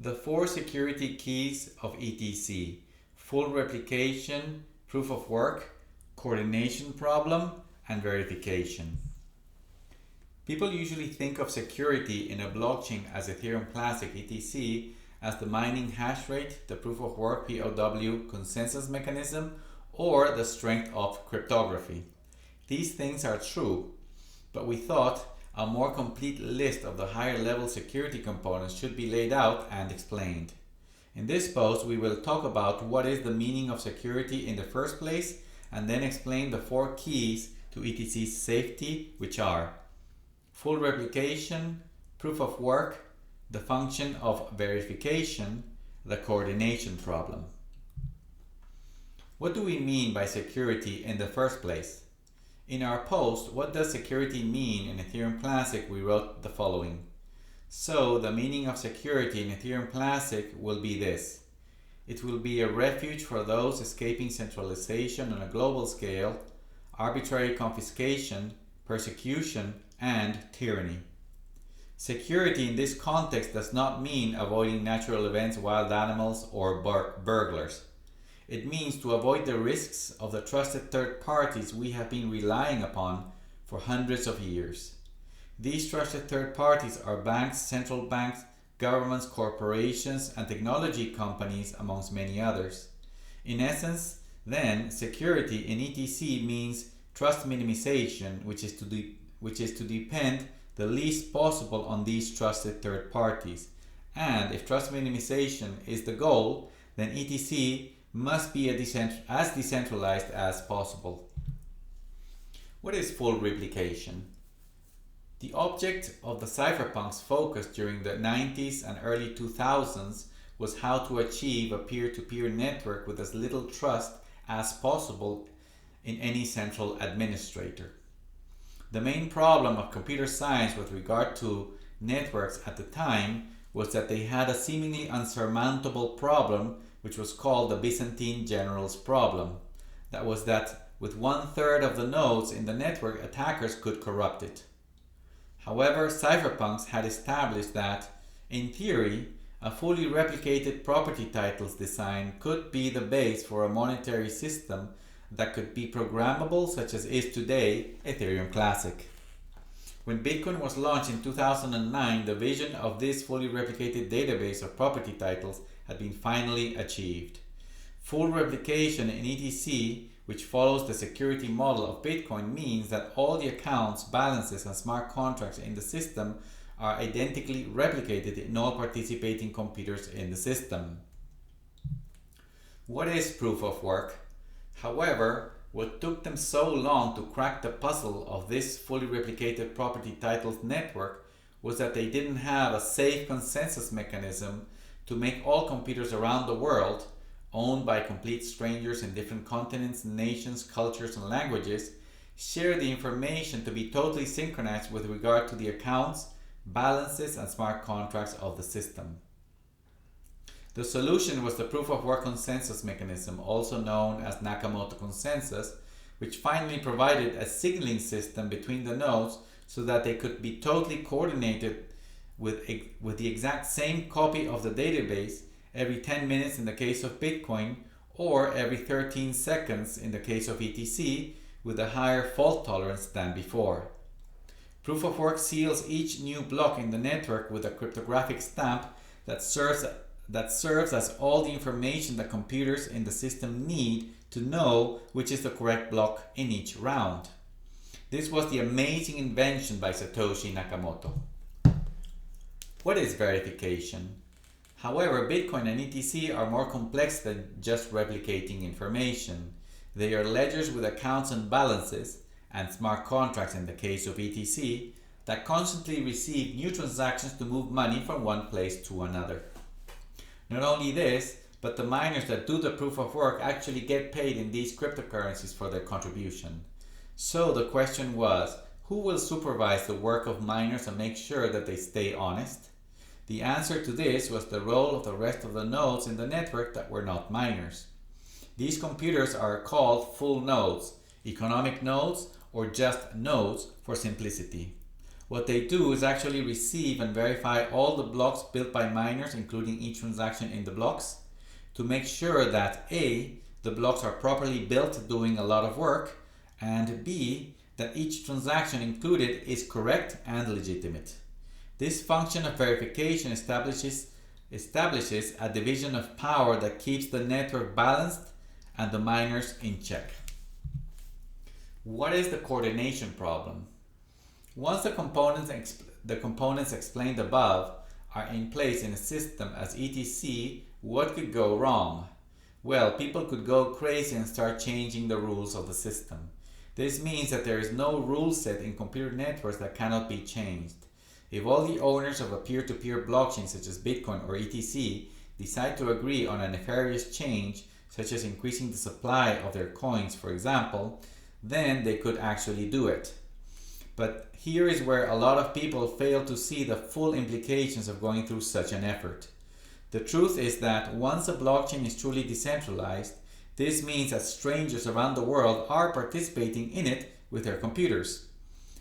The four security keys of ETC: full replication, proof of work, coordination problem, and verification. People usually think of security in a blockchain as Ethereum Classic (ETC) as the mining hash rate, the proof of work (POW) consensus mechanism, or the strength of cryptography. These things are true, but we thought a more complete list of the higher level security components should be laid out and explained. In this post, we will talk about what is the meaning of security in the first place, and then explain the four keys to ETC's safety, which are full replication, proof of work, the function of verification, the coordination problem. What do we mean by security in the first place? In our post, What Does Security Mean in Ethereum Classic, we wrote the following. So, the meaning of security in Ethereum Classic will be this. It will be a refuge for those escaping centralization on a global scale, arbitrary confiscation, persecution, and tyranny. Security in this context does not mean avoiding natural events, wild animals, or burglars. It means to avoid the risks of the trusted third parties we have been relying upon for hundreds of years. These trusted third parties are banks, central banks, governments, corporations, and technology companies, amongst many others. In essence, then, security in ETC means trust minimization, which is to depend the least possible on these trusted third parties. And if trust minimization is the goal, then ETC must be as decentralized as possible. What is full replication? The object of the cypherpunks' focus during the 90s and early 2000s was how to achieve a peer-to-peer network with as little trust as possible in any central administrator. The main problem of computer science with regard to networks at the time was that they had a seemingly unsurmountable problem, which was called the Byzantine general's problem. That was that with 1/3 of the nodes in the network, attackers could corrupt it. However, cypherpunks had established that, in theory, a fully replicated property titles design could be the base for a monetary system that could be programmable, such as is today Ethereum Classic. When Bitcoin was launched in 2009, the vision of this fully replicated database of property titles had been finally achieved. Full replication in ETC, which follows the security model of Bitcoin, means that all the accounts, balances, and smart contracts in the system are identically replicated in all participating computers in the system. What is proof of work? However, what took them so long to crack the puzzle of this fully replicated property titles network was that they didn't have a safe consensus mechanism to make all computers around the world, owned by complete strangers in different continents, nations, cultures, and languages, share the information to be totally synchronized with regard to the accounts, balances, and smart contracts of the system. The solution was the proof of work consensus mechanism, also known as Nakamoto consensus, which finally provided a signaling system between the nodes so that they could be totally coordinated with the exact same copy of the database every 10 minutes in the case of Bitcoin, or every 13 seconds in the case of ETC, with a higher fault tolerance than before. Proof of work seals each new block in the network with a cryptographic stamp that serves as all the information that computers in the system need to know which is the correct block in each round. This was the amazing invention by Satoshi Nakamoto. What is verification? However, Bitcoin and ETC are more complex than just replicating information. They are ledgers with accounts and balances, and smart contracts in the case of ETC, that constantly receive new transactions to move money from one place to another. Not only this, but the miners that do the proof of work actually get paid in these cryptocurrencies for their contribution. So the question was, who will supervise the work of miners and make sure that they stay honest? The answer to this was the role of the rest of the nodes in the network that were not miners. These computers are called full nodes, economic nodes, or just nodes for simplicity. What they do is actually receive and verify all the blocks built by miners, including each transaction in the blocks, to make sure that A, the blocks are properly built, doing a lot of work, and B, that each transaction included is correct and legitimate. This function of verification establishes a division of power that keeps the network balanced and the miners in check. What is the coordination problem? Once the components explained above are in place in a system as etc, what could go wrong? Well, people could go crazy and start changing the rules of the system. This means that there is no rule set in computer networks that cannot be changed. If all the owners of a peer-to-peer blockchain such as Bitcoin or etc decide to agree on a nefarious change, such as increasing the supply of their coins, for example, then they could actually do it. But here is where a lot of people fail to see the full implications of going through such an effort. The truth is that once a blockchain is truly decentralized, this means that strangers around the world are participating in it with their computers.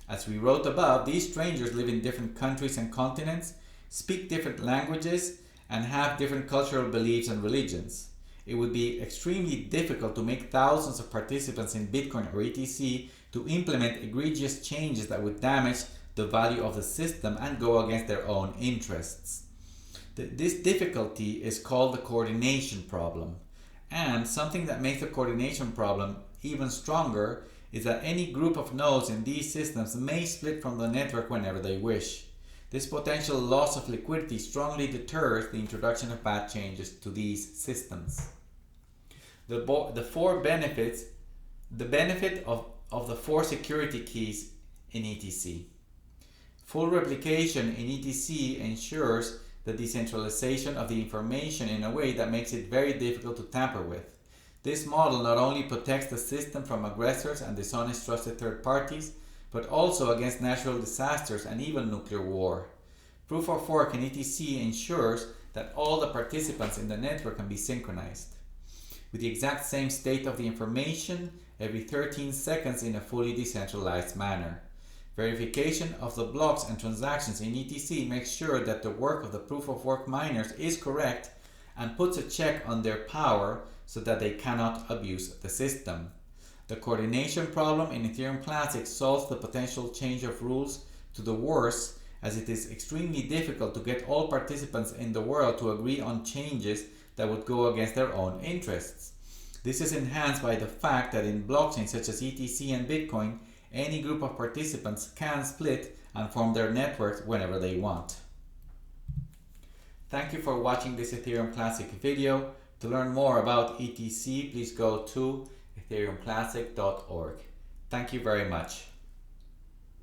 As we wrote above, these strangers live in different countries and continents, speak different languages, and have different cultural beliefs and religions. It would be extremely difficult to make thousands of participants in Bitcoin or etc to implement egregious changes that would damage the value of the system and go against their own interests. This difficulty is called the coordination problem. And something that makes the coordination problem even stronger is that any group of nodes in these systems may split from the network whenever they wish. This potential loss of liquidity strongly deters the introduction of bad changes to these systems. The benefit of the 4 security keys in etc. Full replication in etc ensures the decentralization of the information in a way that makes it very difficult to tamper with. This model not only protects the system from aggressors and dishonest trusted third parties, but also against natural disasters and even nuclear war. Proof of work in etc ensures that all the participants in the network can be synchronized with the exact same state of the information every 13 seconds in a fully decentralized manner. Verification of the blocks and transactions in etc makes sure that the work of the proof of work miners is correct and puts a check on their power so that they cannot abuse the system. The coordination problem in Ethereum Classic solves the potential change of rules to the worse, as it is extremely difficult to get all participants in the world to agree on changes that would go against their own interests. This is enhanced by the fact that in blockchains such as etc and Bitcoin, any group of participants can split and form their networks whenever they want. Thank you for watching this Ethereum Classic video. To learn more about ETC, please go to ethereumclassic.org. Thank you very much.